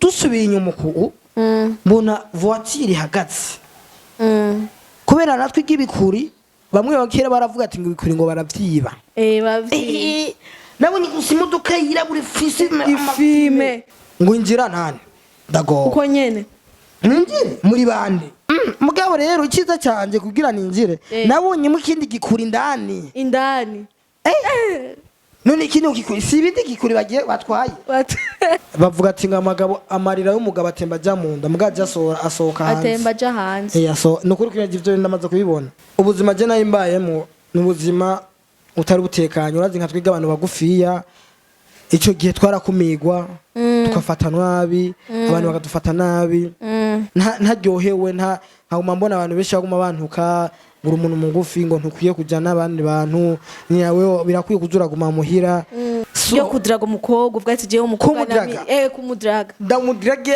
dusubiye inyuma uku mbona voiture ihagaze kubera natwe igibikuri bamwe bakera baravuga ati ngo ibikuri ngo baravyiba bavyiba nabonye gusa imodoka yirabura ifime ngo injira ntane ndago uko nyene ninjire muri bande mugabo rero ikiza cyanje kugira ninjire nabonye mu kindi gikuri indani none kino gikuri si ibindi gikuri bagiye batwaye bavuga ati ngo amagabo amarira y'umugabo atemba ajya mu nda mugaje asohoka hanze atemba ajya hanze nukuri ko ivyo ndamaze kubibona ubuzima je nayo mbayemo n'ubuzima utari butekanye urazi nka twiga abantu bagufiya ico gihe twarakumigwa tukafata nabi abantu bakadufata nabi ntaryohewe nkaguma mbona abantu benshi baguma bantuka ngura umuntu mugufi ngo ntukwiye kujya n'abandi bantu nyawe birakwiye kuzura guma muhira yo kudraga umukobwa ubwatsi je umukobwa kumudraga ndamudrage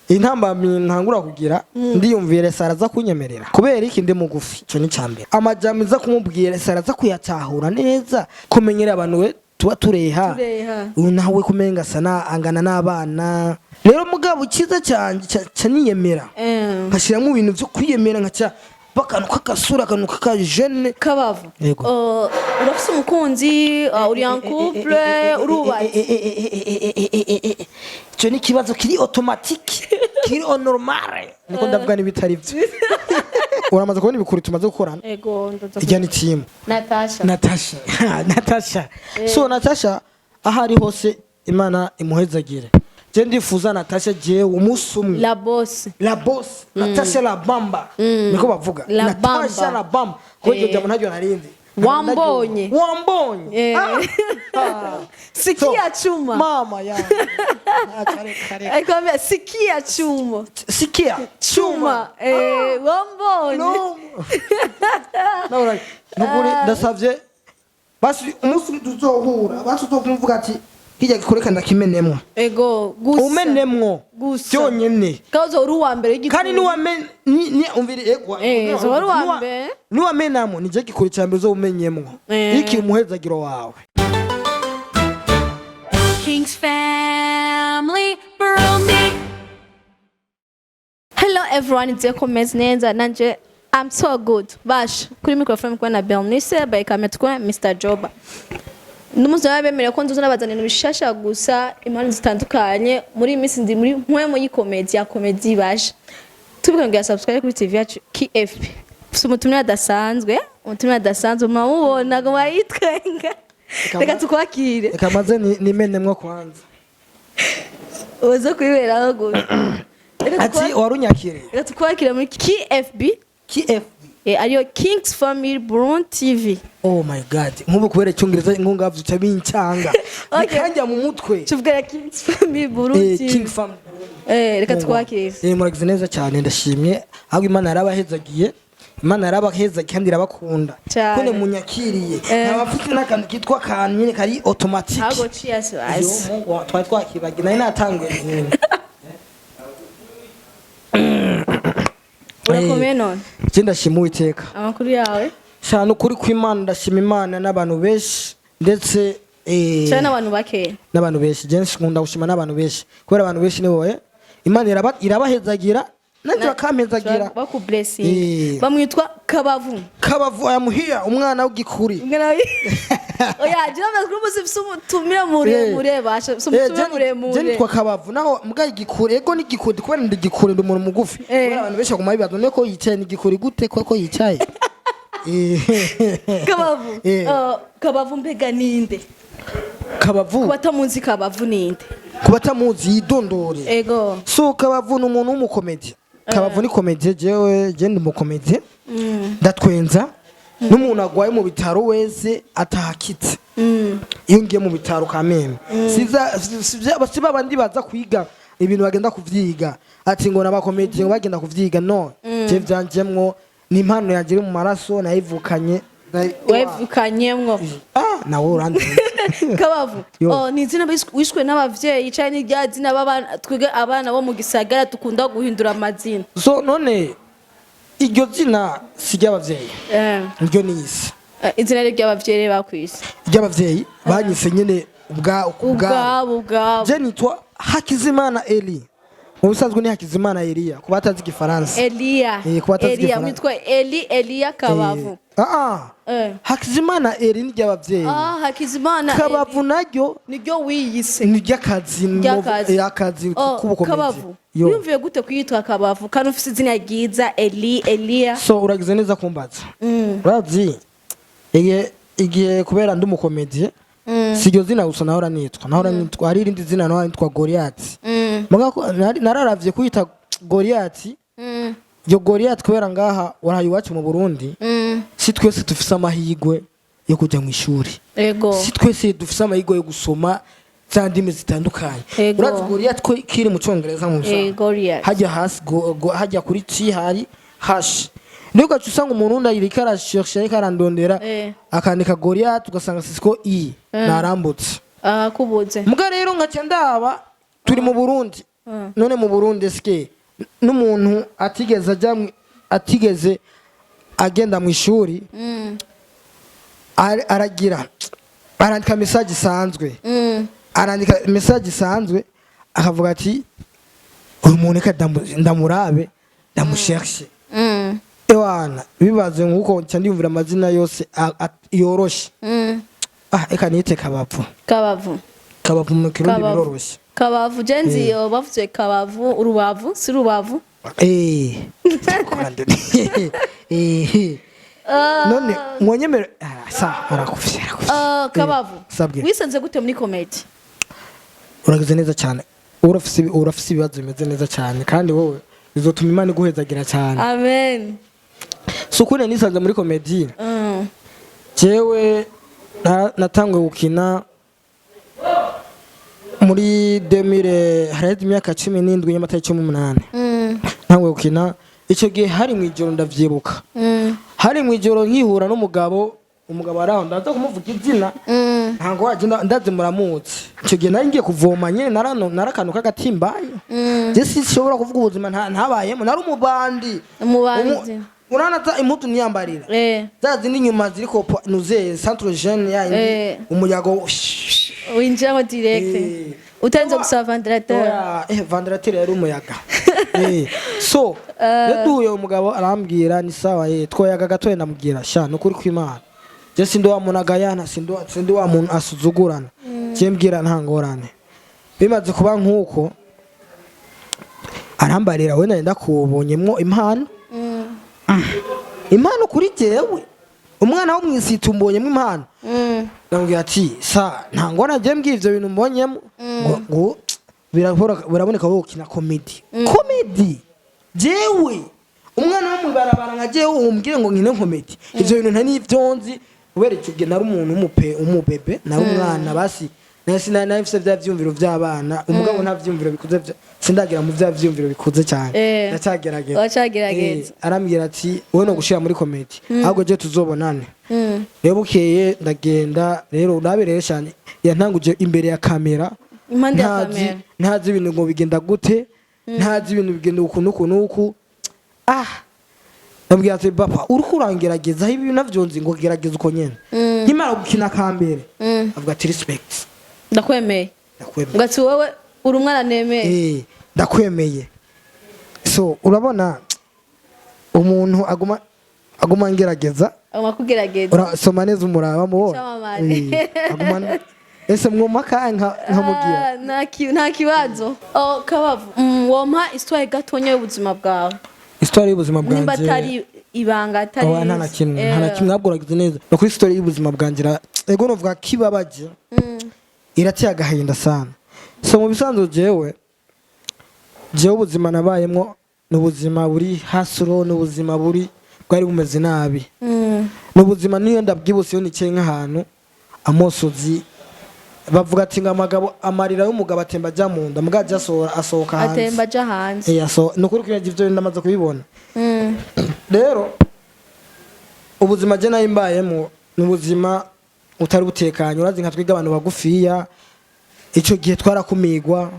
intambamye ntangura kugira ndiyumvire saraza kunyemerera kubera iki ndi mugufi cyo ni cyambere amajambo za kumubwira saraza kuyatahura neza kumenyera abantu we tuba tureha nawe kumenga sana angana n'abana rero mugabo kiza cyanje niyemera nkashira mu bintu byo kwiyemera nkaca bakanu kakasura kanu kakajene kabavu urafise umukunzi uri en couple urubaye cyo ni kibazo kiri automatique kiri normale niko ndavuga ni bitari byo uramaze kubona ibikuri tumaze gukorana ijya ni team Natasha so Natasha ahari hose Imana imuhezagire je ndifuza Natasha je umusumwe la boss Natasha la bamba niko bavuga Natasha la bamba ko je jamu ntajyo narindi wambonye sikia chuma mama ya aikwambia sikia chuma wambonye nukuri ndasavye basi umunsi tuzohura basi uzokumvuga ati kijya gikoreka ndakimenemwo gusa umenemwo cyonyene kazo uri wa mbere y'igikuru kandi ni umviri zo uri wa mbere ni wamenamo nije gikuri cyambere zo umenyemwo iki umuhezagiro wawe King's family Burundi. Hello everyone, it's GUKOMEZA nanje I'm so good. Bash kuri microphone kwa na Belnice by kametukwa Mr. Joba. Ndumuzo bemera ko nzuzuna bazanira bishasha gusa impano zitandukanye muri iminsi ndi muri mpwemo y'icomedy ya comedy baje. Tubikongera subscribe kuri TV yacu KFP. Umutumwa dasanzwe mubona ngo bayitwenga. Reka tukwakire. Reka maze nimenemwo kwanza. Uzo kwiberaho gusa. Ati warunyakire. Reka tukwakire muri KFB. Ariyo King's Family Burundi TV. Oh my god. Nkubu kubera cyongereza nkungavye utabincanga. Nikanja mu mutwe. Tuvugera King's Family Burundi TV. King Family. Reka tukwakire. Muragize neza cyane ndashimye. Ahubwo Imana yarabahezagiye. Imana yarabaheza kandi irabakunda. Kone munyakiriye. Nabafite nakantu kitwa kanyine kari automatique. Hago cheers guys. Yo twari twakibagi nari natanguye nyine. Urakomeye none. Ndashima Uwiteka. Amakuru yawe? Cyane ukuri kw'Imana ndashima Imana n'abantu benshi ndetse cyane abantu bake. N'abantu benshi jenshi nkunda gushima n'abantu benshi. Kubera abantu benshi nibo Imana irabahezagira nanje bakampezagira baku blessing bamwitwa Kabavu ayamuhiya umwana w'igikuri oya jina mazgrubu sumutumira mure basha sumutumira mure je nitwa Kabavu naho mbwa igikuri ego ni gikuri kubera ndi gikuri ndi umuntu mugufi kubera abantu benshi baguma bibaza none ko yicaye ni gikuri gute ko yicaye Kabavu mbega ninde Kabavu kubatamuzi Kabavu ninde kubatamuzi yidondore ego so Kabavu n'umuntu w'umukomedi Kabavu ni komedi jewe je ndi mukomedi ndatwenza n'umuntu agwaye mu bitaro wese atahakitse iyo ngiye mu bitaro kameme siba bandi baza kwiga ibintu bagenda kuvyiga ati ngo nabakomedi ngo bagenda kuvyiga no je vyanjemwo ni impano yagire mu maraso nayivukanye wevukanyemwo nawo urandi Kabavu ni izina wishwe n'abavyeyi cyane n'irya zina b'abana twige abana bo mu gisagara tukunda guhindura amazina so none iryo zina si ry'abavyeyi iryo ni isi izina ry'abavyeyi bakwise ry'abavyeyi banyise nyene ubwabo je nitwa Hakizimana Eli ubusanzwe ni Hakizimana Elia kuba atazi igifaransa. Elia. Elia mitwa Elia Kabavu. Hakizimana Eri ni ry'abavyeyi. Hakizimana Kabavu naryo niryo wiyise. Ni ry'akazi k'ubukomezi. Kabavu. Yumviye gute kwitwa Kabavu kandi ufite izina ryiza Elia. So uragize neza kumbaza. Urazi igihe kubera ndi umukomedi siryo zina gusa nahora nitwa hari irindi zina nahora nitwa Goliath. Nararavye kwita Goliath. Yo Goliath kubera ngaha waraye iwacu mu Burundi. Si twese dufise amahigwe yo kujya mu ishuri. Si twese dufise amahigwe yo gusoma za ndimi zitandukanye. Urazi Goliath ko kiri mu Cyongereza mu Burundi. Hajya hasi hajya kuri T hari hash. Niko usanga umuntu ndayirika arashishye ariko arandondera akandika Goliath ugasanga sisiko i narambutse. Kubuze. Muga rero nkaca ndaba turi mu Burundi. None mu Burundi ske n'umuntu atigeze agenda mu ishuri arandika message isanzwe akavuga ati uyu muntu ka ndamurabe ndamushershe ewana bibaze nkuko cyandiyumvira amazina yose yoroshe eka nite Kabavu mu Kirundi biroroshe Kabavu jenzi yo bavuze Kabavu urubavu si rubavu none mwonyemere arakufye Kabavu wisanze gute muri comedy uragize neza cyane urafise ibibazo bimeze neza cyane kandi wowe bizotuma Imana iguhezagira cyane amen sukune nisanze muri comedy jewe natangwe gukina muri 2000 harezi imyaka 17 y'amatariki 18 ntangwe gukina icyo gihe hari mu ijoro ndavyibuka hari mu ijoro nkihura n'umugabo araho ndaza kumuvuga izina ntango waje ndaze muramutse icyo gihe nari ngiye kuvoma nyene narakanu kagatimbaye je sinshobora kuvuga ubuzima ntabayemo nari umubandi uranaza imputu niyambarira zazi n'inyuma ziriko nuze centre jeune yindi umuyago winjira direct utanze gusaba ventilateur ventilateur yari umuyaga so yaduye umugabo arambwira ni sawa twoyaga gatoye ndamubwira sha nukuri kw'Imana je sindo wamunagayana sindo wa muntu asuzugurana je mbwira ntangorane bimaze kuba nkuko arambarira we nenda kubonyemwo impano kuri jewe umwana wo mwisitu mbonyemo impano ndambwira ati sa ntangora je mbwira ivyo bintu mbonyemo ngo biraboneka wowe ukina comedy jewe umwana wo mubarabara nka jewe umbwire ngo nkine comedy ivyo bintu nta n'ivyonzi uberekeje nari umuntu umubebe nari umwana basi nasi nafise bya vyumviro by'abana umugabo nta vyumviro bikuze sindagira mu bya vyumviro bikuze cyane ndacagerageza arambwira ati wowe no gushira muri comedy ahubwo je tuzobonane rero bukeye ndagenda rero urabereye cyane yantanguje imbere ya kamera ntazi ibintu ngo bigenda gute ntazi ibintu bigenda uku nabwira ati papa uriko urangerageza ibi navyonzi ngo gerageza uko nyene nkimara gukina kambere avuga ati respect ndakwemeye ngati wowe uri umwana nemeye ndakwemeye so urabona umuntu aguma ngerageza urasoma neza umuraba mubona aguma ese mwumaka nkamugira nta kibazo Kabavu wompa histoire gatonya y'ubuzima bwawe histoire y'ubuzima bwanje nimba atari ibanga atari nta na kimwe ntabwo uragize neza no kuri histoire y'ubuzima bwanje ego novuga kibabaje iratiye agahinda sana so mu bisanzwe jewe ubuzima nabayemwo n'ubuzima buri hasuro n'ubuzima buri bwari bumeze nabi n'ubuzima niyo ndabwibuse yo nicaye nk'ahantu amosozi bavuga ati ngo amagabo amarira y'umugabo atemba ajya mu nda mugaje asohoka hanze atemba ajya hanze nukuri kwiragira ivyo ndamaze kubibona rero ubuzima je nayo mbayemo n'ubuzima utari butekanye urazi nka twiga abantu bagufiya icyo gihe twarakumigwa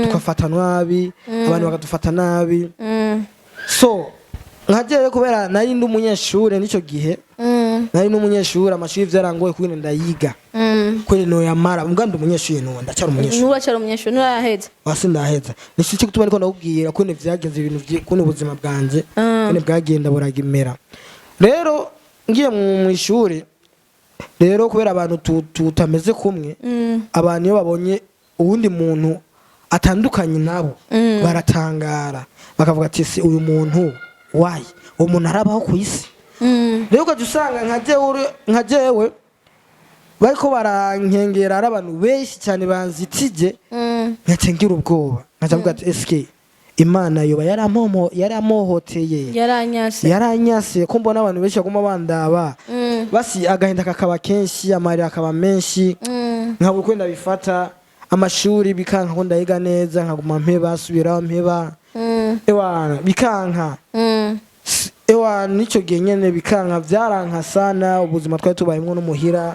tukafata nabi abantu bakadufata nabi so nkagere kubera nari ndi umunyeshure n'icyo gihe nari n'umunyeshuri amashuri vyarangoye kwine ndayiga kwine no yamara mugandi umunyeshuri no ndacara umunyeshuri nuracara umunyeshuri nuraheza wasi ndaheza nishiki kutuma ariko ndakubwira kwine vyagenze ibintu kwine ubuzima bwanje kwine bwagenda buragimera rero ngiye mu ishuri rero kubera abantu tutameze kumwe abantu iyo babonye uwundi muntu atandukanye nabo baratangara bakavuga ati si uyu muntu wayi umuntu arabaho ku isi rero ukajya usanga nka jewe bariko barankengera ari abantu benshi cyane banzitije nkacengira ubwoba nkacavuga ati eske Imana yoba yaramohoteye yaranyase ko mbona abantu benshi baguma bandaba basi agahinda kakaba kenshi amarira akaba menshi nkabura uko ndabifata amashuri bikanka ko ndayiga neza nkaguma mpeba subira mpeba ewana bikanka ewana nico gihe nyene bikanka vyaranka sana ubuzima twari tubayemwo n'umuhira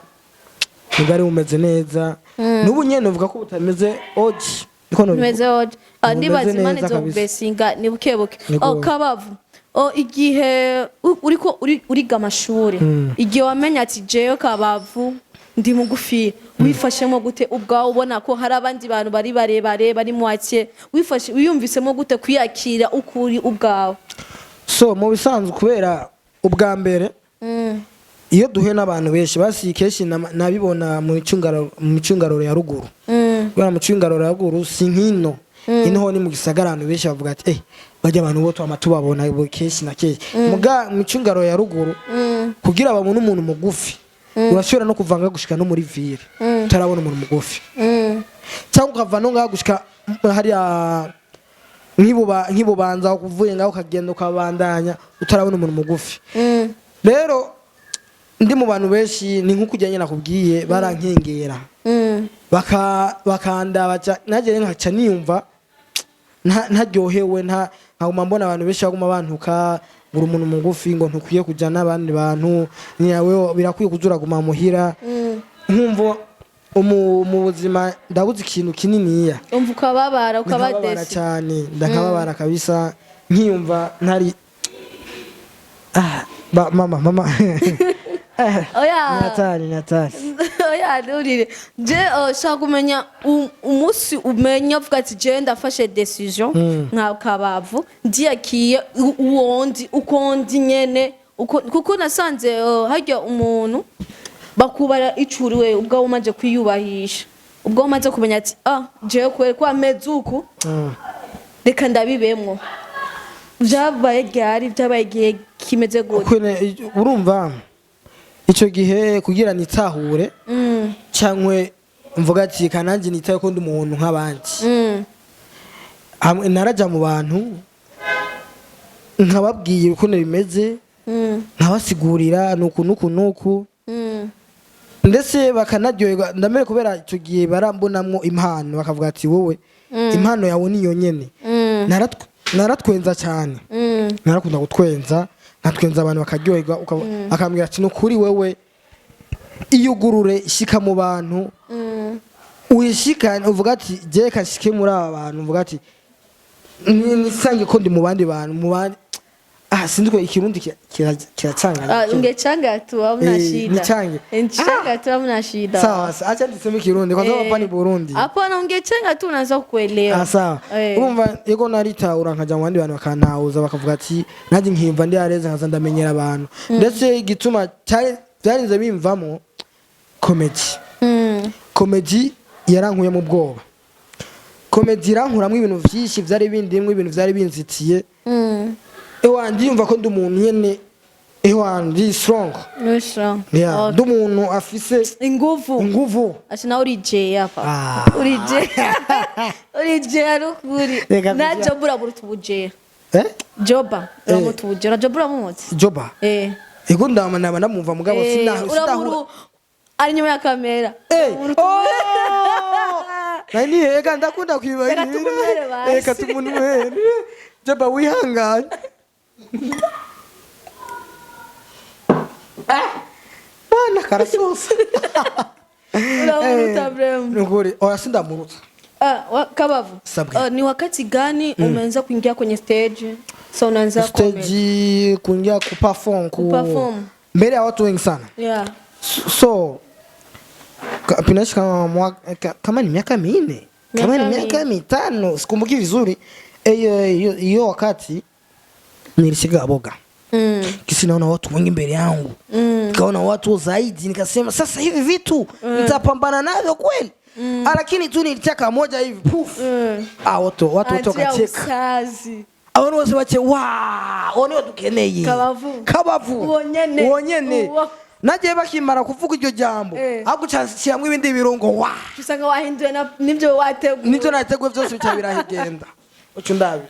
ntibwari bumeze neza n'ubu nyene uvuga ko butameze oji bumeze oji ndibaza imana izo besinga ni bukebuke kabavu igihe uriko uriga amashuri igihe wamenya ati jewe kabavu ndi mugufi wifashemo gute ubwawe ubona ko hari abandi bantu bari barebare bari mwake wiyumvisemo gute kwiyakira ukuri ubwawe so mu bisanzwe kubera ubwa mbere iyo duhe n'abantu benshi basi keshi nabibona mu micungararo ya ruguru kubera mu micungararo ya ruguru si nkino ino ni mu gisagara abantu benshi bavuga ati bajya abantu bo twama tubabona keshi na keshi muga mu micungararo ya ruguru kugira babone umuntu mugufi urashobora no kuvanga gushika no muri ville utarabona umuntu mugufi cyangwa ukava no ngaho gushika hariya nkibubanza kuvuye ngaho ukagenda ukabandanya utarabona umuntu mugufi rero ndi mu bantu benshi ni nk'ukujyanye nakubwiye barankengera bakanda nagere nkaca niyumva ntaryohewe nkaguma mbona abantu benshi baguma bantuka ngura umuntu mugufi ngo ntukwiye kujya n'abandi bantu niyawe birakwiye kuzuraguma muhira nkumva mu buzima ndabuze ikintu kininiya umva ukababara ukabadesi cyane ndakababara kabisa nkiyumva ntari mama oya natali oya durire je shaka kumenya umunsi umenya uvuga ati je ndafashe decision nka kabavu ndiyakiye ukondi nyene kuko nasanze hajya umuntu bakubara icuriwe ubwo umaze kwiyubahisha ubwo umaze kumenya ati je kwa mezuku reka ndabibemwo byabaye igihe kimeze gute urumva icyo gihe kugira nitahure cyangwa mvuga ati kananje nitaye ko ndi umuntu nk'abandi narajya mu bantu nkababwiye uko bimeze nkabasigurira nuku ndetse bakanaryoherwa ndamere kubera icyo gihe barambonamwo impano bakavuga ati wowe impano yawe niyo nyene naratwenza cyane narakunda gutwenza nkatwenza abantu bakaryoherwa akambwira ati nukuri wewe iyugurure shika mu bantu wishikane uvuga ati je kashike muri aba bantu uvuga ati nisange ko ndi mu bandi bantu mu bandi sindi ko ikirundi kiracanga ungechanga tu hamna shida nchanga tu hamna shida sawa acha ndiseme ikirundi kwa sababu hapa ni Burundi hapana ungechanga tu unaanza kuelewa sawa urumva yego naritaura nkaja mu bandi bantu bakantauza bakavuga ati naje nkimva ndi areza nkaza ndamenyera abantu ndetse igituma byarinze bimvamo comedy yarankuye mu bwoba comedy irankuramwe ibintu vyinshi vyari bindimwe ibintu vyari binzitiye ewa ndiyumva ko ndi umuntu nyene ewa ndi strong yeah ndi umuntu afise inguvu ati na uri je hapa uri je arukuri na jobura burutu buje joba ramutu buje jobura mumutse joba ego ndamana namumva mugabo sinaho ari nyuma ya kamera nani ega ndakunda kwibara eka tumunwe joba wihanganye Wana karasosa. Unamuruta brem. Ngori, orasinda muruta. Kabavu. Ni wakati gani umeanza kuingia kwenye stage? So unaanza stage kuingia kuperform mbele ya watu wengi sana. Yeah. So pinaishi kama ni miaka 4 kama ni miaka 5 sikumbuki vizuri. Hiyo wakati nilishika boga. Kisi naona watu wengi mbele yangu. Nikaona watu zaidi, nikasema sasa hivi vitu nitapambana navyo kweli? Lakini tu nilitaka moja hivi puf. Watu wakacheka. Abantu bose bace one dukeneye kabavu wonyene naje bakimara kuvuga iryo jambo agucashyiramwe ibindi birungo usanga wahinduye nibyo wateguye nibyo nateguye byose bica birahigenda ucu ndabi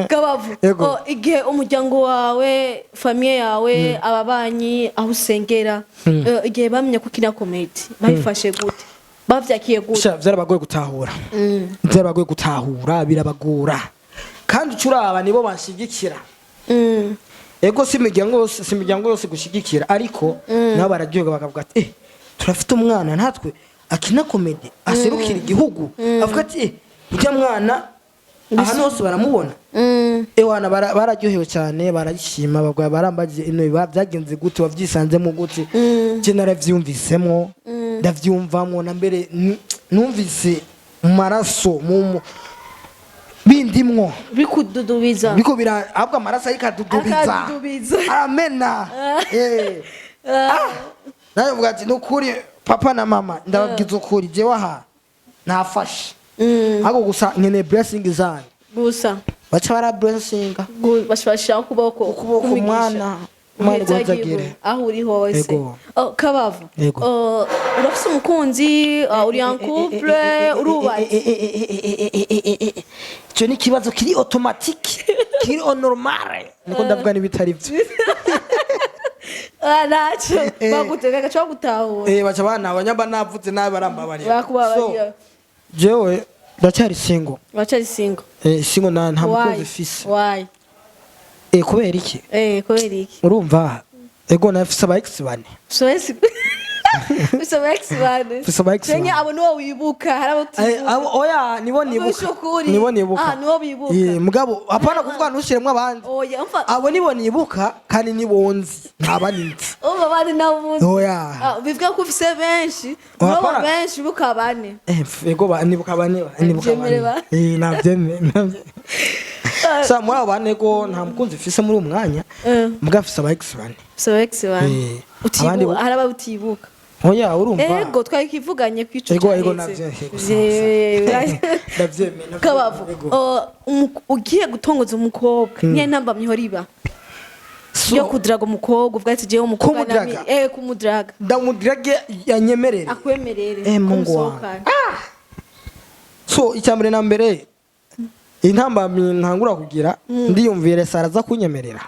kabavu igihe umuryango wawe famille yawe ababanyi aho usengera igihe bamenye ko kina comedy babifashe gute bavyakiye gute byarabagoye gutahura birabagora kandi ucuraba nibo banshigikira. Ego si imiryango yose gushigikira ariko nabo bararyoga bakavuga ati turafite umwana natwe akina comedy aserukira igihugu avuga ati ujya mwana ahantu hose baramubona. Ewana bararyohewe cyane barayishima bagwa barambaje ino byagenze gute wavyisanzemo gute je naravyumvisemo ndavyumvamo na mbere numvise mu maraso mu bindimwo bikududubiza biko bira abwa amaraso ayikadudubiza amena nayo vuga ati nukuri papa na mama ndababwiza ukuri je waha nafashe ako gusa nkene blessing zanyu gusa bacha bara blessing bashasha ukuboko umwana mwagire aho uri hose. Kabavu urafise umukunzi uri en couple urubatse cyo ni kibazo kiri automatique kiri normal niko ndavuga ni bitari byo nacho baguteka gacho gutahura bacha bana abanyamba navuze nabe barambabarira bakubabarira jewe ndacyari single single nta mukunzi fise. Why? Kubera iki? Kubera iki? Urumva ego nafise aba ex bane. Bisaba ex bane. Kenya abo no wibuka harabo oya nibo nibuka. Nibo bibuka. Mugabo apana kuvuga ntushiremwe abandi. Abo nibo nibuka kandi nibonzi ntabaninzi. Bari nabuzi. Oya. Bivuga ko ufise benshi. Nabo benshi buka bane. Ego nibuka bane. Navyemeye. Sa muri abane ko nta mukunzi fise muri umwanya mugafise aba ex bane. Utibuka haraba utibuka. Oya urumva ego twakivuganye kwico ego navyemeye Kabavu ugiye gutongoza umukobwa niye ntambamye horiba yo kudraga umukobwa uvuga ati jewe umukobwa nami kumudraga ndamudrage yanyemerere akwemerere kumusohokana. So icyambere na mbere intambamye ntangura kugira ndiyumvire saraza kunyemerera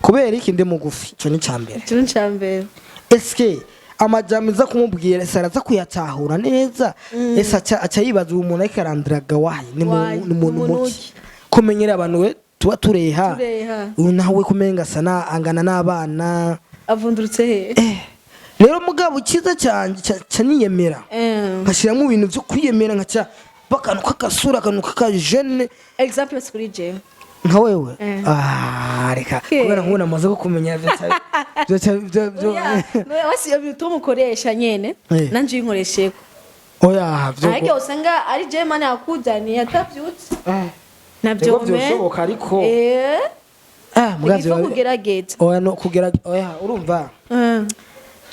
kubera iki ndi mugufi cyo ni cyambere eske amajamiza kumubwira saraza kuyatahura neza aca yibaza umuntu ariko arandraga wayi ni umuntu muki kumenyera abantu we tuba tureha nawe kumenga sana angana n'abana avundurutse he rero mugabo kiza cyanje niyemera nkashiramo ibintu byo kwiyemera nkaca bakanu kakasura kanu kakajene example kuri je nka wewe reka kubera nkubona amaze kumenya byo wasiye bitumukoresha nyene nanje inkoresheko oya byo ariko usanga ari je mane akuzani yatavyutse nabyo byoshoboka ariko mugavyo kugerageza no kugerageza urumva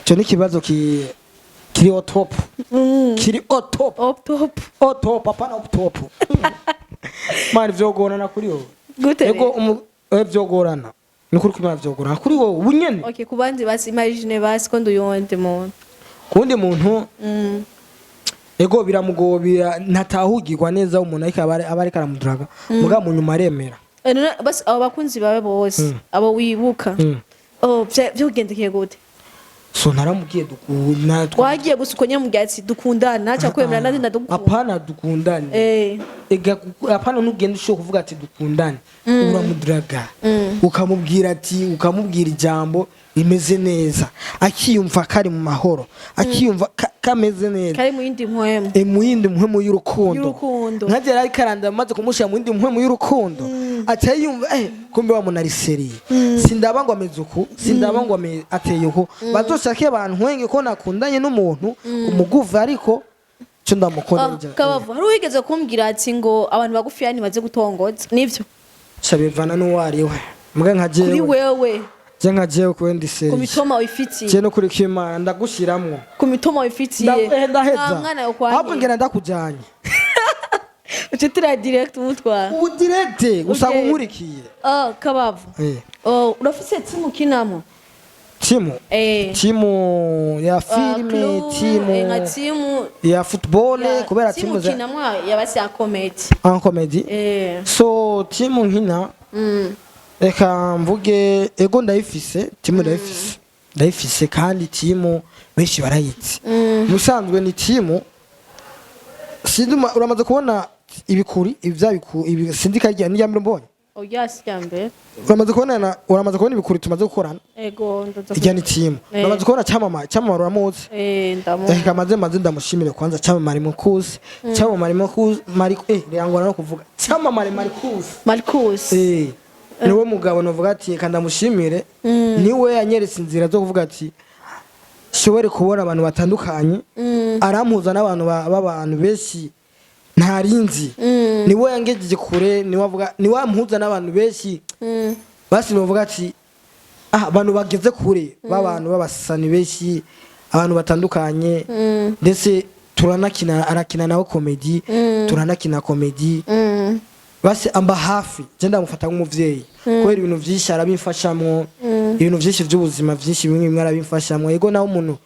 cyo ni kibazo kiri au top kiri au top papa na top mari vyogorana kuri wowe ego vyogorana ni kuri kumara vyogorana kuri wowe ubunyene kubandi basi imagine basi ko nduyonde muntu kundi muntu ego biramugobira ntatahugirwa neza umuntu ariko abari karamudraga muga mu nyuma aremera basi abo bakunzi bawe bose abo wibuka byogendekeye gute so naramubwiye dukunda twagiye gusukonya mu byatsi dukundana acha kwemera nandi ndadukunda apana dukundane apana nugenda usho kuvuga ati dukundane uramudraga ukamubwira ijambo rimeze neza akiyumva kari mu mahoro akiyumva kameze neza kari mu yindi mpwemu mu yindi mpwemu y'urukundo nkaje ari karanda maze kumushira mu yindi mpwemu y'urukundo atayumva kumbe wa muntu ari seri sindaba ngo ameze uku sindaba ngo ateye uko bazoshake abantu nkwenye ko nakundanye n'umuntu umuguva ariko cyo ndamukunda Kabavu hari wigeze kumbwira ati ngo abantu bagufi yani baze gutongoza nivyo Shabivana n'uwari we mbwa nka jewe kuri wewe je nka jewe ko ndi seri ku mitoma wifitiye je no kuri Kimana ndagushiramwo ku mitoma wifitiye ndaheza mwana yo kwanye ahubwo ngena ndakujanye ucitira direct umutwara ubu direct usanga unkurikiye Kabavu urafise timu kinamo timu ya filime timu ya football kubera timu za kinamo yabasi ya comedy so timu nkina reka mvuge ego ndayifise timu ndayifise kandi timu benshi barayitse musanzwe ni timu sinduma uramaze kubona ibikuri ibi sindika rya mbere mbonye yes yambe uramaze kubona ibikuri tumaze gukorana ego ijya ni timu uramaze kubona cyamamara uramuzi ndamuzi maze ndamushimire kwanza cyamamara mukuzi cyamamara mukuzi rangona no kuvuga cyamamara Marcus niwe mugabo novuga ati kandi ndamushimire niwe yanyeretse inzira zo kuvuga ati shobore kubona abantu batandukanye arampuza n'abantu b'abantu benshi ntarinzi niwe yangejeje kure niwe ampuza n'abantu benshi basi novuga ati abantu bageze kure b'abantu b'abasani benshi abantu batandukanye ndetse arakina nawe komedi turanakina komedi basi amba hafi je ndamufata nk'umuvyeyi kubera ibintu byinshi arabimfashamwo ibintu byinshi by'ubuzima byinshi bimwe bimwe arabimfashamwo yego nawe umuntu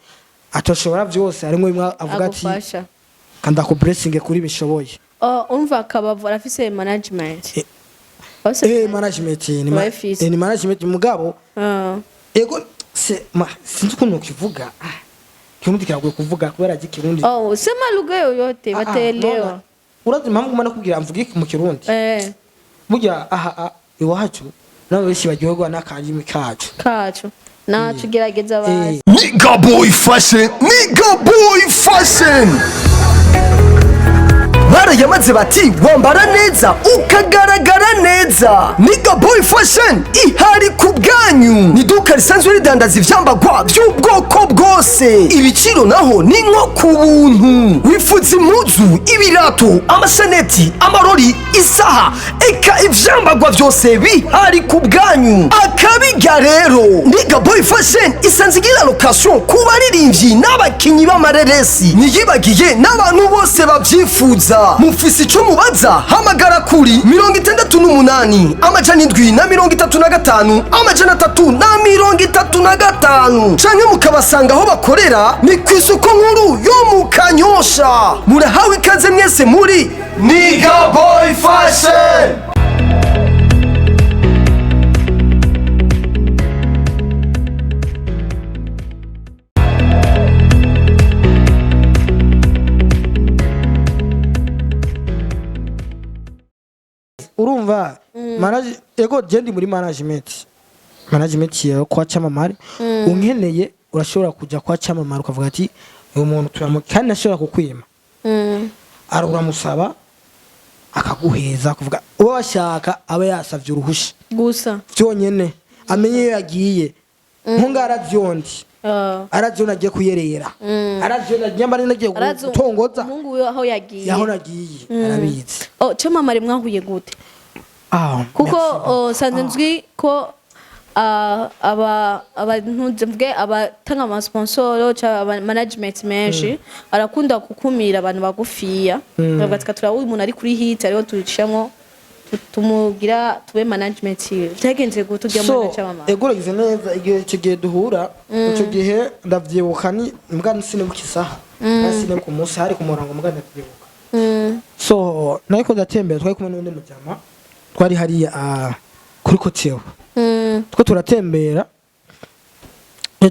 atoshobora byose arimo bimwe avuga ati kanda ku blessing kuri bishoboye umva Kabavu arafise management management ni management mugabo yego sinzi ukuntu kivuga kimundi kiragoye kuvuga kubera gikirundi sema lugha yoyote batelewa urazi impamvu mana kubwira mvuge mu kirundi burya iwacu nabo benshi bagihogwa n'akajimi kacu nacu gerageza bazi Nigga boy fashion barayamaze bati wambara neza ukagaragara neza Nigga boy fashion ihari ku bwanyu ni duka risanzwe ridandaza ivyambagwa by'ubwoko bwose ibiciro naho ni nko ku buntu wifuza impuzu ibirato amasaneti amarori isaha eka ivyambagwa byose bihari ku bwanyu akabiga rero Nigga boy fashion isanzwe igira location ku baririmbyi n'abakinyi b'amareresi niyibagiye n'abantu bose babyifuza mufisi ico mubaza hamagara kuri 68 amajana 735 amajana 335 canke mukabasanga aho bakorera ni kw'isoko nkuru yo mu Kanyosha murahawe ikaze mwese muri Nigga boy fashion. urumva ego jendi muri management yawe kwa cyamamare unkeneye urashobora kujya kwa cyamamare ukavuga ati uyu muntu kandi ashobora kukwima aramusaba akaguheza kuvuga uwo washaka aba yasavye uruhusha gusa byonyene amenye iyo yagiye nkunga aravyondi araziyo nagiye kuyerera araziyo nagiye nagiye gutongoza mungu aho yagiye nagiye arabizi cyamamare mwahuye gute kuko sanze nzwi ko abantu mvuge abatanga ama sponsor cyangwa management menshi arakunda kukumira abantu bagufiya bagataka turawo umuntu ari kuri hit ariho turicamo tumugira tube management byagenze gute ujya mu cyamama eguragize neza igihe kigiye duhura icyo gihe ndavyibuka ni mbwa nsine bukisaha nasine ku munsi hari ku murango mbwa ndavyibuka so nayiko ndatembera twari kumwe n'undi mujama twari hari kuri kotewe two turatembera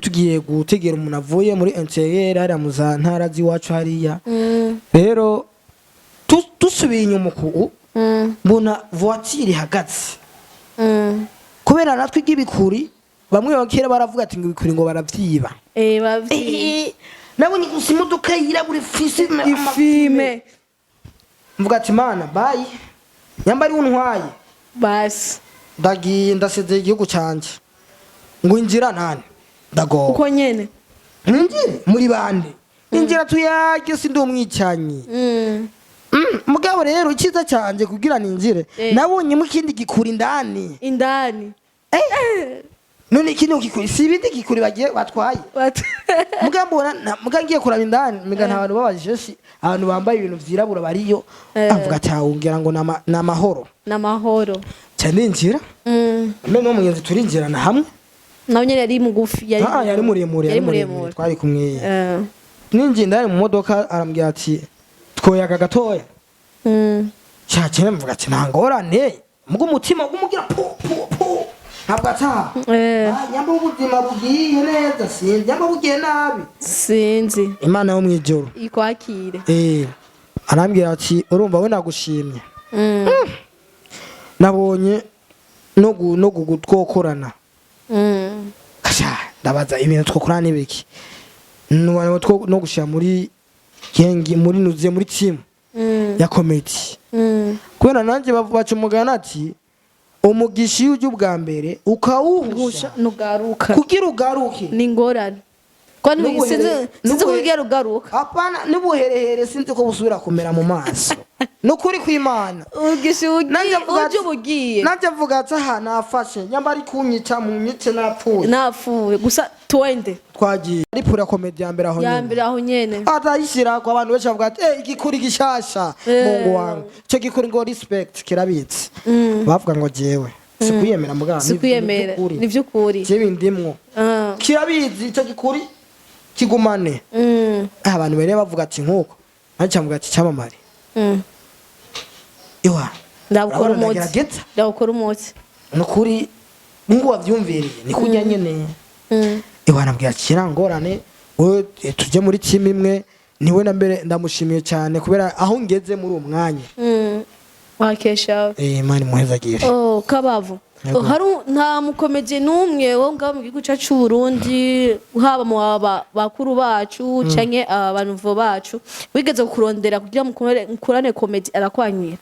tugiye gutegera umuntu avuye muri interieur hari amuza ntara ziwacu hariya rero dusubiye inyuma ku mbona voiture ihagaze kubera natwe igibikuri bamwe bakera baravuga ati ngo ibikuri ngo baravyiba nabonye gusa imodoka yirabura ifime mvuga ati mana bye nyamba ari untwaye basi ndagiye ndasezeye igihugu canje ngo injira nani ndagowe uko nyene ninjire muri bande injira tuyage sindi umwicanyi mugabo rero ikiza canje kugira ninjire nabonye mu kindi gikura indani none ikindi gikuri si ibindi gikuri bagiye batwaye mugabo mugangiye kuraba indani migana abantu babajije abantu bambaye ibintu vyirabura bariyo avuga cyawungira ngo namahoro cyane ninjira none no mugenzi turinjirana hamwe nawe nyene yari mugufi yari muremure twari kumwe ninjye ndari mu modoka arambwira ati twoyaga gatoya cyane mvuga ati ntangorane mugo umutima gumugira pu ntabwo ataha nyamba ubuzima bugiye neza sinzi nyamba bugiye nabi sinzi imana yo mwijoro ikwakire arambwira ati urumva we nagushimye nabonye no gutwokorana kasha ndabaza ibintu twokorana nibiki no gushira muri gengi muri nuziye muri team ya comedy kubera nanje bavuga umugana ati umugishi uje ubwa mbere ukawuhusha nugaruka kugira ugaruke ni ngorane kwani sinzi kugira ugaruka apana nibuherehere sinzi ko busubira kumera mu maso nukuri kw'Imana ugishi uje ubugiye nanje mvuga ati aha nafashe nyamba ari kunyica mu mice napfuye gusa twende twagiye ari pura comedy yambere aho nyene atayishira kwa abantu benshi bavuga ati igikuri gishasha mungu wangu cyo gikuri ngo respect kirabitse bavuga ngo jewe sikuyemera mugana sikuyemera nivyukuri je bindimwo kirabizi cyo gikuri kigumane abantu bere bavuga ati nkuko nanje mvuga ati cyamamare Iwa ndabukora umutsi nukuri mungu wavyumviriye ni kujya nyene Iwa nabwira kirangorane we tuje muri team imwe niwe na mbere ndamushimiye cyane kubera aho ngeze muri umwanya wakesha mani muhezagire kabavu hari nta mukomedie numwe wo ngaho mu gihugu cyacu Burundi haba mu bakuru bacu canke abantu bacu wigeze kurondera kugira mukurane comedy arakwanyira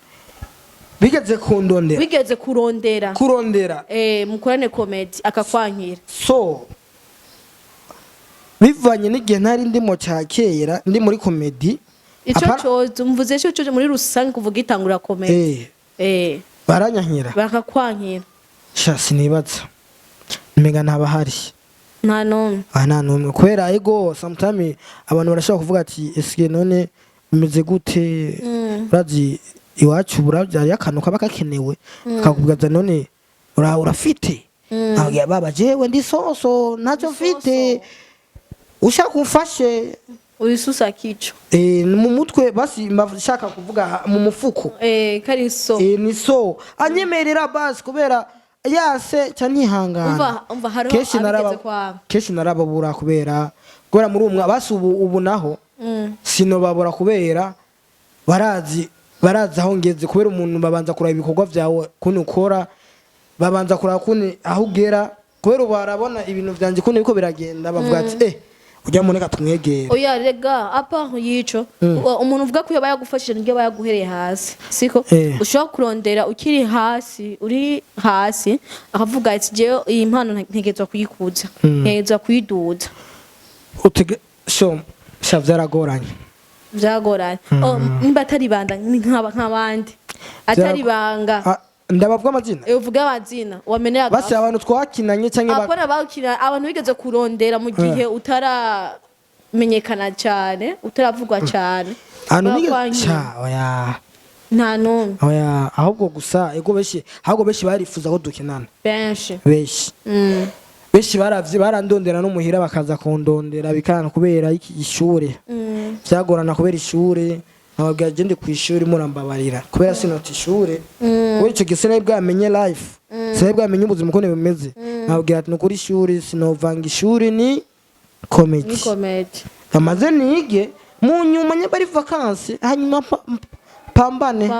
bigeze kurondera mukurane comedy akakwanyira so bivanye n'igihe ntari ndimo cyakera ndi muri comedy ico mvuze cyo muri rusange kuvuga itangura comedy baranyankira bakakwankira sinibaza mega ntabahari nta numwe kubera ego sometimes abantu barashaka kuvuga ati eske none bimeze gute urazi iwacu burabyari akantu kaba kakenewe akakubwaza none urafite ntabwo baba jewe ndi soso ntacyo mfite ushaka umfashe urisusa kicho mu mutwe basi mbashaka kuvuga mu mufuko kari so ni so anyemerera basi kubera yase cyanyihangana keshi narababura kubera muri umwe basi ubu naho sinobabura kubera barazi aho ngeze kubera umuntu babanza kuraba ibikorwa byawe kuni ukora babanza kuraba kuni aho ugera kubera barabona ibintu byanje kuni biko biragenda bavuga ati ujya muneka tumwegera oya rega apa yico umuntu uvuga ko bayagufashije niryo bayaguhereye hasi siko ushobora kurondera ukiri hasi uri hasi akavuga ati je iyi mpano ntegezwa kuyikuza ntegezwa kuyiduza byaragoranye nimba atari banda nk'abandi atari banga ndabavuga amazina uvuga amazina wamenera basi abantu twakinanye cyangwa akora bakina abantu bigeze kurondera mu gihe utaramenyekana cyane utaravugwa cyane oya nta numwe oya ahubwo gusa ego benshi barifuza ko dukinana benshi barandondera n'umuhira bakaza kundondera bikana kubera iki ishure byagorana kubera ishure nababwira je ndi ku ishuri murambabarira kubera sinoti ishure we cyo gisene bwamenye life sene bwamenye ubuzima uko bimeze nababwira ati nukuri ishuri sinovanga ishuri ni comedy amaze nige mu nyuma nyabari vacances hanyuma pambane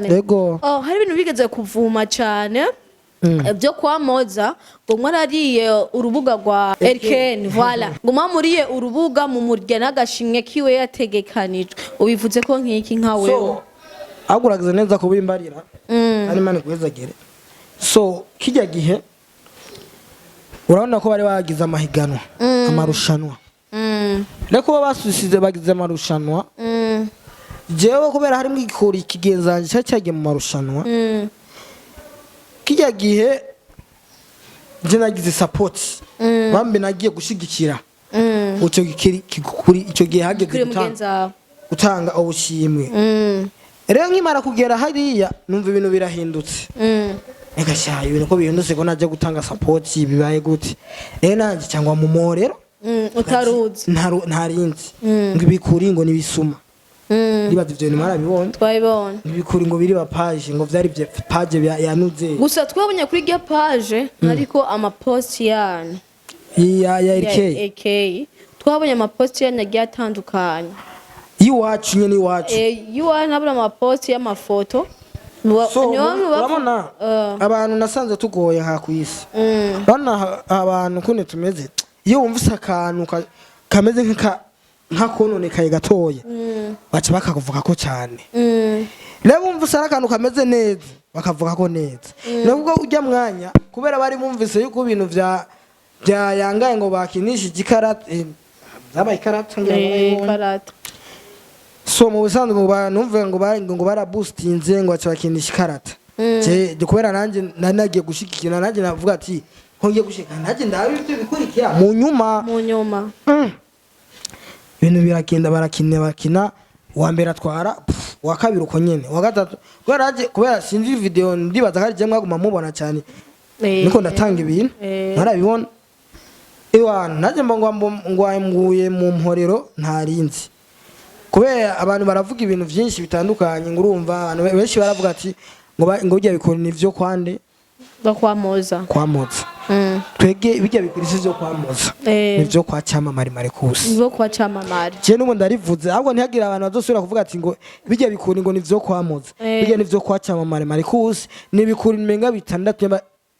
yego hari ibintu bigeze kuvuma cyane byo kwamoza ngo mwarariye urubuga rwa RKN voilà ngo mwamuriye urubuga mu murya n'agashimwe kiwe yategekanijwe ubivuze ko nk'iki nka wewe aguragize neza kubimbarira ari mani kwezagere so kijya gihe urabona ko bari bagize amahiganwa amarushanwa reko basusize bagize amarushanwa jewe kubera harimo igikuri kigenzanje cyagiye mu marushanwa kijya gihe je nagize support bambe nagiye gushigikira uco gikuri ico gihe hageze gutanga ubushimwe rero nkimara kugera hariya numva ibintu birahindutse Egashaye ibintu ko bihindutse ko naje gutanga support bibaye gute rero nanje cyangwa mu morero utaruzi ntarinzi ngo ibikuri ngo nibisuma nibaza ivyo ntimarabibona twabibona ibikuri ngo biri ba page ngo vyari bye page yanuze gusa twabonye kuri gya page ariko ama post yanyu ya AK twabonye ama post yanyu agiye atandukanye iwacu nyene iwacu yuwa nabura ama post y'amafoto urabona abantu nasanze tugoye ha kwisi bana abantu kune tumeze iyo wumvise akantu kameze nka kononekaye gatoya baca bakavuga ko cyane rero wumvise akantu kameze neza bakavuga ko neza nubwo ujya mwanya kubera bari bumvise yuko ibintu bya yangaye ngo bakinisha igikarata zabaye ikarata karata so mu bisanzwe ngo baraboostinze ngo baca bakinisha ikarata je kubera nanjye nagiye gushikikira nanjye navuga ati ngiye gushika nanjye ndabe ibyo bikurikira mu nyuma ibintu birakenda bakina wa mbere atwara wa kabiri uko nyene wa gatatu kubera sinzi video ndibaza hari je mwaguma mubona cyane niko ndatanga ibintu narabibona iwana naje ngwambuye mu mporero ntarinzi kubera abantu baravuga ibintu byinshi bitandukanye ngurumva abantu benshi baravuga ati ngo bijya bikora nivyo kwande bakwamoza twege bijya bikurisi byo kwamoza nivyo kwa cyamamare Marcus nivyo kwa cyamamare je nubu ndarivuze ahubwo ntihagira abantu bazosubira kuvuga ati ngo bijya bikuri ngo nivyo kwamoza bijya nivyo kwa cyamamare Marcus nibikuri menga bitandatu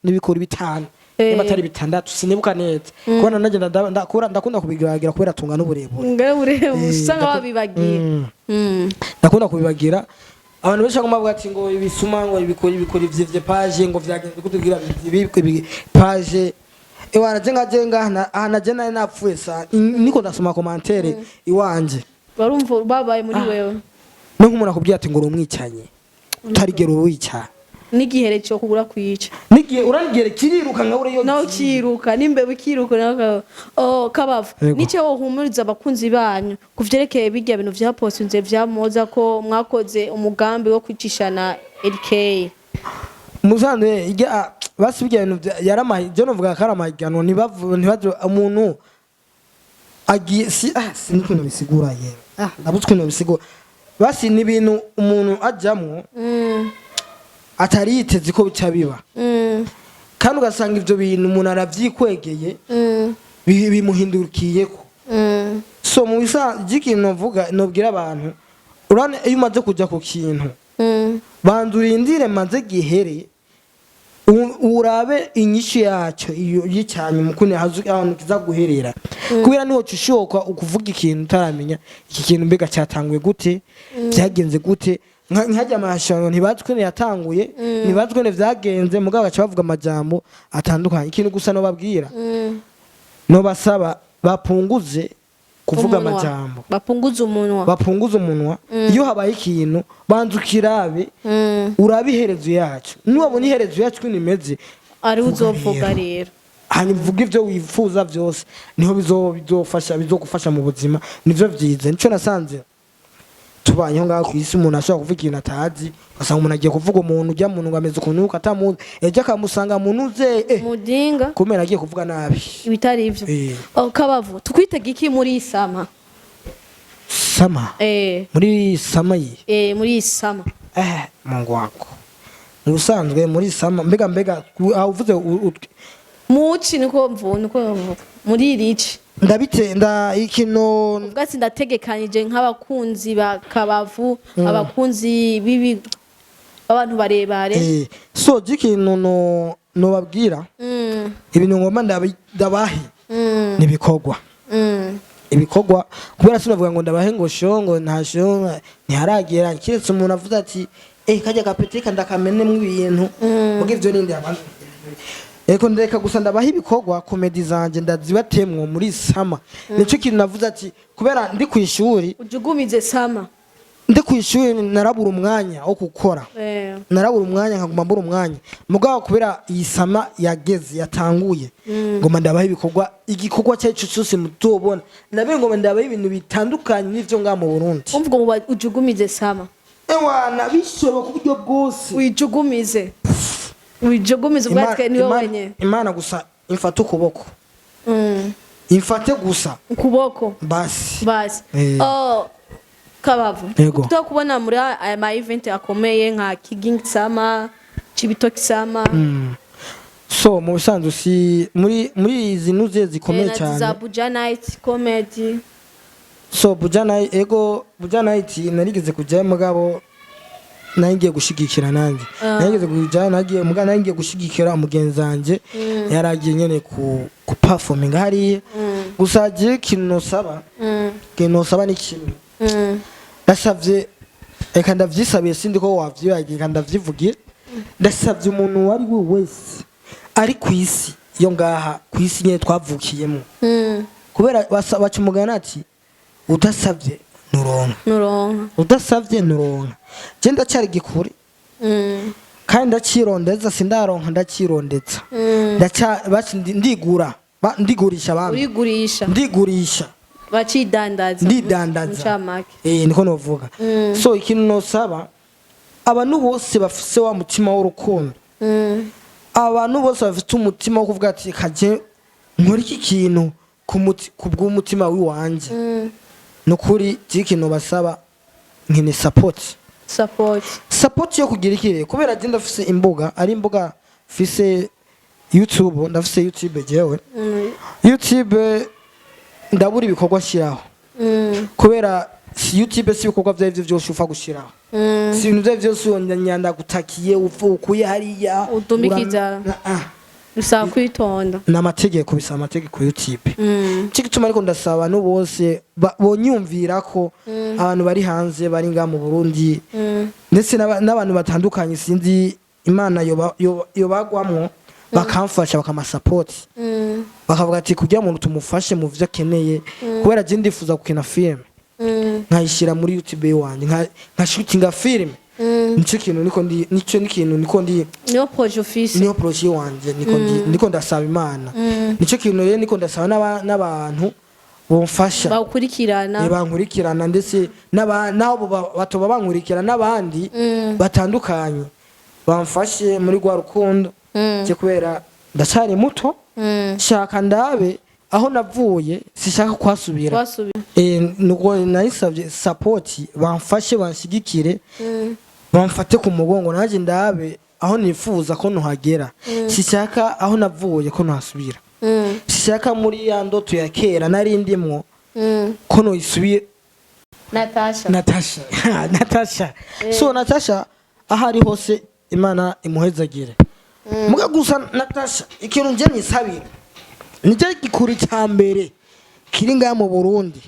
nibikuri bitanu Nibatari bitandatu sinibuka neza kubona nanjye ndakunda kubigagira kubera tunga n'uburebure usanga babibagira ndakunda kubibagira abantu benshi bavuga ati ngo ibisuma ngo ibikora ivye page ngo vyagenze kutugira page ewana jenga ahanaje naye napfuye sa niko ndasoma commentaire iwanje barumva babaye muri wewe no nk'umuntu akubwiye ati ngo urumwicanye utarigera uwica nigihere cyo kugura kwica nigihe urangere kiriruka ngabure yo naho kiruka nimbe bikiruka naho kabavu nice wo humuriza abakunzi banyu kuvyerekeye bijya bintu vya postinze vyamoza ko mwakoze umugambi wo kwicishana LK muzane ijya basi bijya bintu yaramaye je novuga karamagano ntibaje umuntu agiye siniko bisigura ye ndabutswe no bisigura basi ni ibintu umuntu ajamwo atari yiteze ko bicabiba kandi ugasanga ivyo bintu umuntu aravyikwegeye bimuhindukiyeko so mu bisa ikintu novuga nobwira abantu urane iyo umaze kujya ku kintu bandurindire maze gihere urabe inyishu yacu iyo yicyanye mukune hazu abantu kiza guherera kubera niho cishoka ukuvuga ikintu utaramenya iki kintu mbega cyatanguye gute byagenze gute nkajya amashano ntibazwe ne yatanguye ntibazwe ne vyagenze mugabo gacha bavuga amajambo atandukanye ikintu gusa no babwira no basaba bapunguze kuvuga amajambo bapunguze umunwa iyo habaye ikintu banzukirabe urabiherezo yacu niwabona iherezo yacu kunimeze ari uzovuga rero hanyuvuga ivyo wifuza byose niho bizogufasha mu buzima nivyo vyize nico nasanze tubanyeho ngaho kwisi umuntu ashobora kuvuga ikintu atazi ugasanga umuntu agiye kuvuga umuntu ujya muntu ngameze ukuntu uko atamuzi ejo akamusanga muntu uze mudinga kumera agiye kuvuga nabi ibitari ivyo kabavu tukwitega iki muri sama muri sama muri sama mungu wako ubusanzwe muri sama mbega uvuze muci niko mvuga muri rici ndabitenda ikino ubwatsi ndategekanije nk'abakunzi ba Kabavu abakunzi bibi abantu barebare so jikino no babwira ibintu ngoma ndabahe nibikogwa kubera sinavuga ngo ndabahe ngo shongo nta shongo ntiharagera kiretse umuntu avuze ati kajya gapetika ndakamenemwe ibintu muga ivyo ninde abantu eko ndeka gusa ndabaha ibikorwa komedi zanje ndazibatemwo muri sama nico kintu navuze ati kubera ndi kwishuri ujugumize sama ndi kwishuri narabura umwanya wo gukora narabura umwanya nkaguma mbura umwanya mugabo kubera iyi sama yageze yatanguye ngoma ndabaha ibikorwa igikorwa cyacu cyose mutobona nabe ngoma ndabaha ibintu bitandukanye n'ivyo nga mu Burundi umvuga ngo ujugumize sama ewana bishoba ku buryo bwose wijugumize ubwatwe niwe wenye Imana gusa imfata ukuboko imfate gusa ukuboko basi Kabavu tuta kubona muri aya ma event akomeye nka Kigingi Sama Cibitoki Sama so mu bisanzwe si muri izi nuze zikomeye cyane za Buja Night comedy so Buja Night narigeze kujya mugabo nangiye gushigikira nanjye nageze kujya nagiye gushigikira umugenzi wanje yaragiye nyene ku performing hariye gusa je kino saba ni kimwe ndasavye reka ndavyisabiye sindi ko wavyibagiye kandi ndavyivugira ndasavye umuntu wari we wese ari kwisi yo ngaha kwisi nyene twavukiyemo kubera baca umugana ati udasavye nuronka udasavye nuronka je ndacyari gikuri kandi ndacirondeza sindaronka ndacirondeza ndigurisha abantu ndigurisha ndidandaza niko novuga so ikintu nosaba abantu bose bafise wa mutima w'urukundo abantu bose bafite umutima wo kuvuga ati kaje nkora iki kintu ku bw'umutima wiwanje nukuri ikintu basaba nkene support yo kugira ikire kubera je ndafise imbuga ari imbuga fise YouTube ndafise YouTube jewe YouTube ndabura ibikorwa shiraho kubera si YouTube si ibikorwa vyavyo byose ufa gushiraho si ibintu vyavyo byose nyanda gutakiye uvukuye hariya utumikiza bisaba kwitonda n'amategeko bisaba amategeko YouTube gituma ariko ndasaba abantu bose bonyumvira ko abantu bari hanze bari nga mu Burundi ndetse n'abantu batandukanye sinzi Imana yobagwamwo bakamfasha bakamasupport bakavuga ati kugira umuntu tumufashe mu vyo akeneye kubera je ndifuza gukina film nkayishira muri YouTube wanje nka shootinga film nico kintu niko ndi niyo projet office niyo projet wanje niko ndasaba Imana nico kintu rero niko ndasaba n'abantu bomfasha bankurikirana ndetse nabo batoba bankurikirana n'abandi batandukanye bamfashe muri gwa rukundo cyo kubera ndacari muto shaka ndabe aho navuye sishaka kwasubira nuko narisabye support bamfashe banshigikire bamfate ku mugongo naje ndabe aho nifuza ko nuhagera sishaka aho navuye ko nuhasubira sishaka muri ya ndoto ya kera narindimwo ko noisubira Natasha so Natasha ahari hose Imana imuhezagire muga gusa Natasha ikintu nje nisabira nije gikuri cyambere kiri nga mu Burundi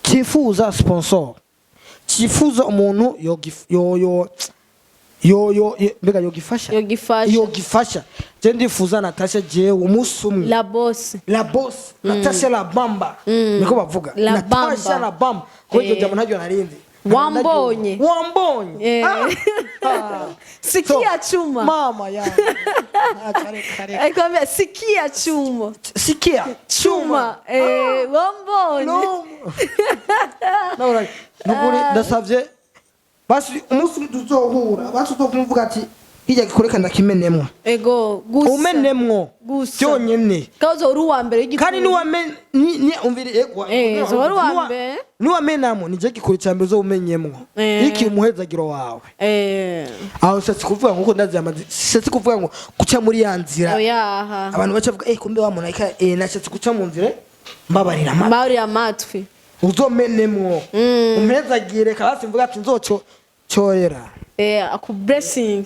kifuza sponsor kifuza umuntu mbega yogifasha je ndifuza Natasha je umusumwe la boss Natasha la bamba niko bavuga Natasha la bamba ko je jamu ntajyo narindi wambonye sikia chuma mama ya aikwambia sikia chuma wambonye no nukuri ndasavye basi umunsi tuzohura basi uzokumvuga ati hirya gikoreka ndakimenemwa ego gusa umenemwo cyonyene kazo uri wa mbere y'igikuru kandi ni umvire egwa zo uri wa mbere ni wamenamo nije gikuri cyambere zo umenyemwo iki umuhezagiro wawe aho setse kuvuga ngo ndazamaze setse kuvuga ngo kuca muri ya nzira abantu bacavuga kumbe wa munayika nasetse kuca mu nzira mbabarira amatwi uzomenemwo umhezagire kandi mvuga ati nzoco chorera aku blessing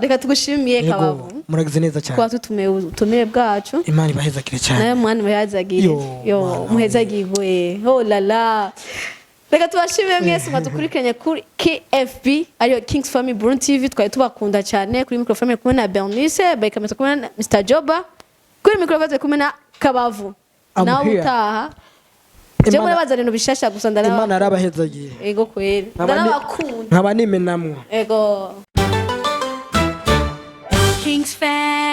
reka tugushimiye Kabavu muragize neza cyane kwa tutumiye bwacu Imana ibahezagire cyane naye mwana bahezagire yo muhezagirwe oh la la reka tubashimire mwese mwadukurikiranye kuri KFB ariyo Kings Family Burundi TV twari tubakunda cyane kuri microphone kumwe na Bernice by kamera kumwe na Mr Joba kuri microphone kumwe na Kabavu nawe utaha je muri bazana bishasha gusa ndana Imana arabahezagiye ego kweli ndana bakunda nkaba nimenamwe ego Kings fan